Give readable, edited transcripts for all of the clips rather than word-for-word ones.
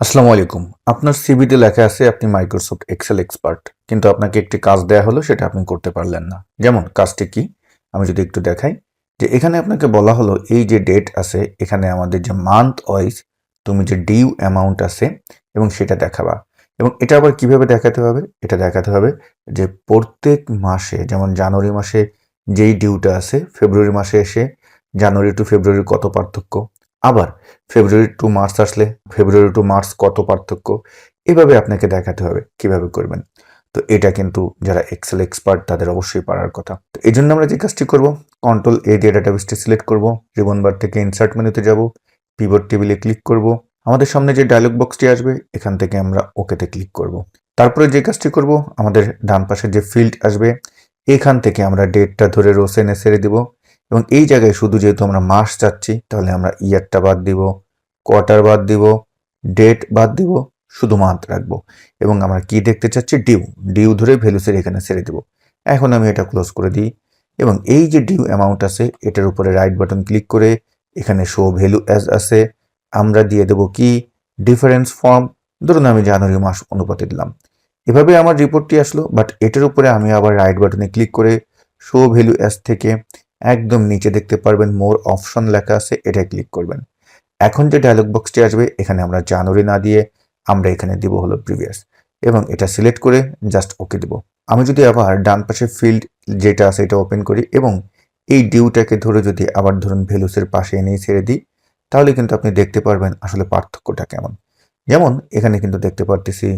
আসসালামু আলাইকুম। আপনার সিভিতে লেখা আছে আপনি মাইক্রোসফট এক্সেল এক্সপার্ট। কিন্তু আপনাকে একটি কাজ দেয়া হলো সেটা আপনি করতে পারলেন না। যেমন কাজটি কি? আমি যদি একটু দেখাই যে এখানে আপনাকে বলা হলো এই যে ডেট আছে এখানে আমাদের যে মান্থ ওয়াইজ তুমি যে ডিউ অ্যামাউন্ট আছে এবং সেটা দেখাবা। এবং এটা আবার কিভাবে দেখাতে হবে? এটা দেখাতে হবে যে প্রত্যেক মাসে যেমন জানুয়ারি মাসে যেই ডিউটা আছে ফেব্রুয়ারি মাসে এসে জানুয়ারি টু ফেব্রুয়ারির কত পার্থক্য? আবার ফেব্রুয়ারি টু মার্চ আসলে ফেব্রুয়ারি টু মার্চ কত পার্থক্য এভাবে আপনাকে দেখাতে হবে কিভাবে করবেন। তো এটা কিন্তু যারা এক্সেল এক্সপার্ট তাদের অবশ্যই পারার কথা। তো এই জন্য আমরা যে কাজটি করব, কন্ট্রোল এ দিয়ে ডাটাবেসটি সিলেক্ট করব, রিবন বার থেকে ইনসার্ট মেনুতে যাব, পিভট টেবিলে ক্লিক করব। আমাদের সামনে যে ডায়লগ বক্সটি আসবে এখান থেকে আমরা ওকেতে ক্লিক করব। তারপরে যে কাজটি করব, আমাদের ডান পাশে যে ফিল্ড আসবে এখান থেকে আমরা ডেটটা ধরে রোসেনে ছেড়ে দিব এবং এই জায়গায় শুধু যেহেতু আমরা মাস চাচ্ছি তাহলে আমরা ইয়ারটা বাদ দিব, কোয়ার্টার বাদ দিব, ডেট বাদ দিব, শুধু মান্থ রাখবো এবং আমরা কি দেখতে চাচ্ছি ডিউ, ডিউ ধরে ভ্যালুসের এখানে ছেড়ে দেব। এখন আমি এটা ক্লোজ করে দিই এবং এই যে ডিউ অ্যামাউন্ট আছে এটার উপরে রাইট বাটন ক্লিক করে এখানে শো ভ্যালু অ্যাজ আছে আমরা দিয়ে দেব কি ডিফারেন্স ফর্ম, ধরুন আমি জানুয়ারি মাস অনুপাতে দিলাম। এভাবে আমার রিপোর্টটি আসলো, বাট এটার উপরে আমি আবার রাইট বাটনে ক্লিক করে শো ভ্যালু অ্যাজ থেকে একদম নিচে দেখতে পারবেন মোর অপশন লেখা আছে, এটা ক্লিক করবেন। এখন যে ডায়লগ বক্সটি আসবে এখানে আমরা জানুয়ারি না দিয়ে আমরা এখানে দিব হলো প্রিভিয়াস এবং এটা সিলেক্ট করে জাস্ট ওকে দিব। আমি যদি আবার ডান পাশে ফিল্ড যেটা আছে এটা ওপেন করি এবং এই ডিউটাকে ধরে যদি আবার ধরুন ভ্যালুসের পাশে এনেই ছেড়ে দিই তাহলে কিন্তু আপনি দেখতে পারবেন আসলে পার্থক্যটা কেমন। যেমন এখানে কিন্তু দেখতে পারতেছি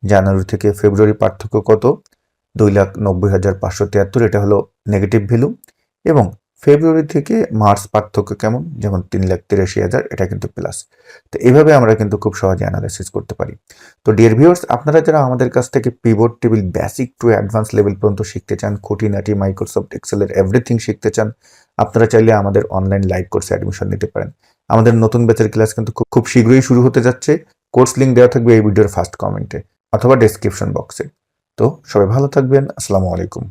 জানুয়ারি থেকে ফেব্রুয়ারি পার্থক্য কত, 2,90,573, এটা হলো নেগেটিভ ভ্যালু এবং ফেব্রুয়ারি থেকে মার্চ পার্থক্য কেমন, যেমন 3,83,000, এটা কিন্তু প্লাস। তো এইভাবে আমরা কিন্তু খুব সহজে অ্যানালাইসিস করতে পারি। তো ডিয়ার ভিউয়ার্স, আপনারা যারা আমাদের কাছ থেকে pivot table basic to advance level পর্যন্ত শিখতে চান, খুঁটিনাটি মাইক্রোসফট এক্সেলের এভরিথিং শিখতে চান, আপনারা চাইলে আমাদের অনলাইন লাইভ কোর্সে অ্যাডমিশন নিতে পারেন। আমাদের নতুন ব্যাচের ক্লাস কিন্তু খুব খুব শীঘ্রই শুরু হতে যাচ্ছে। কোর্স লিঙ্ক দেওয়া থাকবে এই ভিডিওর ফার্স্ট কমেন্টে অথবা ডেসক্রিপশন বক্সে। তো সবাই ভালো থাকবেন। আসসালামু আলাইকুম।